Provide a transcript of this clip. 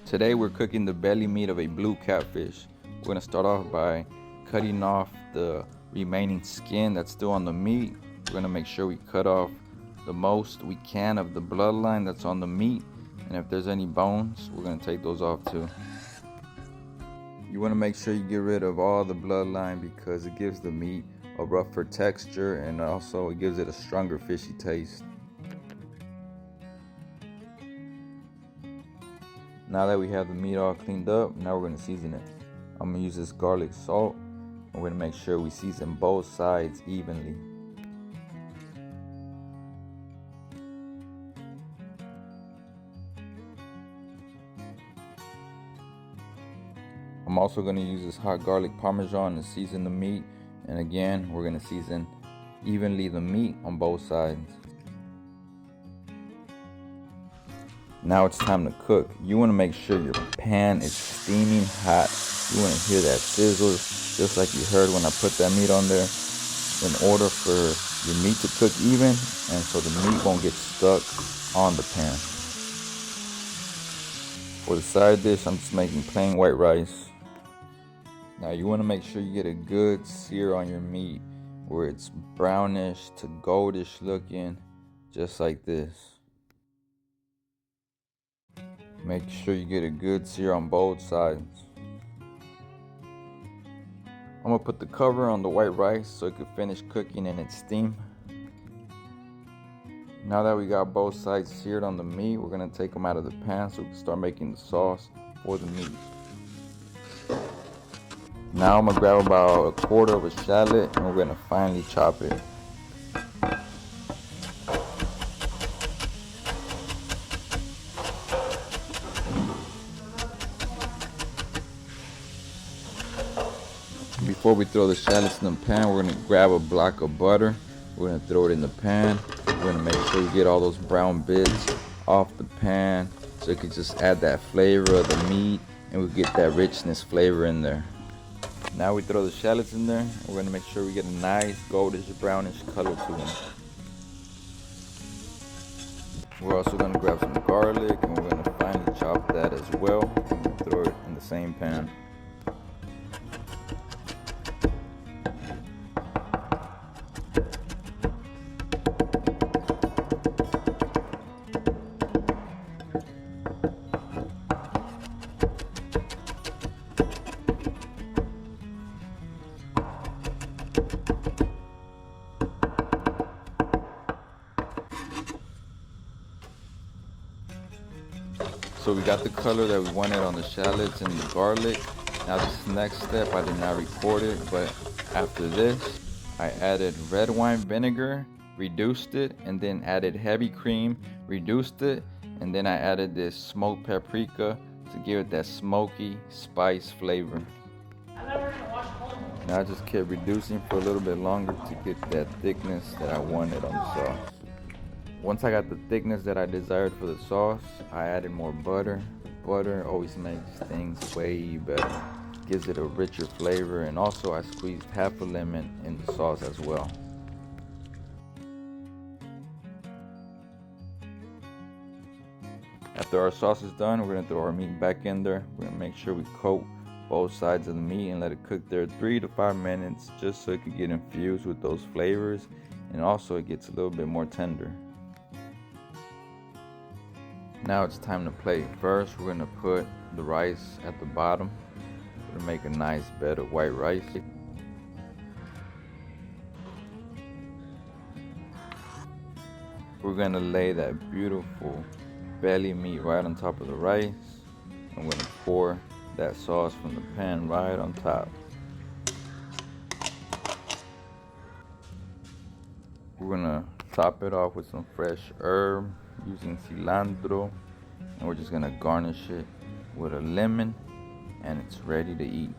Today we're cooking the belly meat of a blue catfish. We're gonna start off by cutting off the remaining skin that's still on the meat. We're gonna make sure we cut off the most we can of the bloodline that's on the meat, and if there's any bones, we're gonna take those off too. You wanna make sure you get rid of all the bloodline because it gives the meat a rougher texture and also it gives it a stronger fishy taste. Now that we have the meat all cleaned up, now we're gonna season it. I'm gonna use this garlic salt. We're gonna make sure we season both sides evenly. I'm also gonna use this hot garlic parmesan to season the meat. And again, we're gonna season evenly the meat on both sides. Now it's time to cook. You want to make sure your pan is steaming hot. You want to hear that sizzle just like you heard when I put that meat on there, in order for your meat to cook even and so the meat won't get stuck on the pan. For the side dish, I'm just making plain white rice. Now you want to make sure you get a good sear on your meat where it's brownish to goldish looking, just like this. Make sure you get a good sear on both sides. I'm gonna put the cover on the white rice so it can finish cooking in its steam. Now that we got both sides seared on the meat, we're gonna take them out of the pan so we can start making the sauce for the meat. Now I'm gonna grab about a quarter of a shallot and we're gonna finely chop it. Before we throw the shallots in the pan, we're going to grab a block of butter. We're going to throw it in the pan. We're going to make sure we get all those brown bits off the pan so it can just add that flavor of the meat and we get that richness flavor in there. Now we throw the shallots in there. We're going to make sure we get a nice goldish brownish color to them. We're also going to grab some garlic and we're going to finely chop that as well and throw it in the same pan. So we got the color that we wanted on the shallots and the garlic. Now this next step, I did not record it, but after this, I added red wine vinegar, reduced it, and then added heavy cream, reduced it, and then I added this smoked paprika to give it that smoky spice flavor. Now I just kept reducing for a little bit longer to get that thickness that I wanted on the sauce. Once I got the thickness that I desired for the sauce, I added more butter. Butter always makes things way better. Gives it a richer flavor, and also I squeezed half a lemon in the sauce as well. After our sauce is done, we're gonna throw our meat back in there. We're gonna make sure we coat both sides of the meat and let it cook there 3 to 5 minutes just so it can get infused with those flavors, and also it gets a little bit more tender. Now it's time to plate. First, we're gonna put the rice at the bottom. We're gonna make a nice bed of white rice. We're gonna lay that beautiful belly meat right on top of the rice. I'm gonna pour that sauce from the pan right on top. We're gonna top it off with some fresh herb using cilantro, and we're just gonna garnish it with a lemon, and it's ready to eat.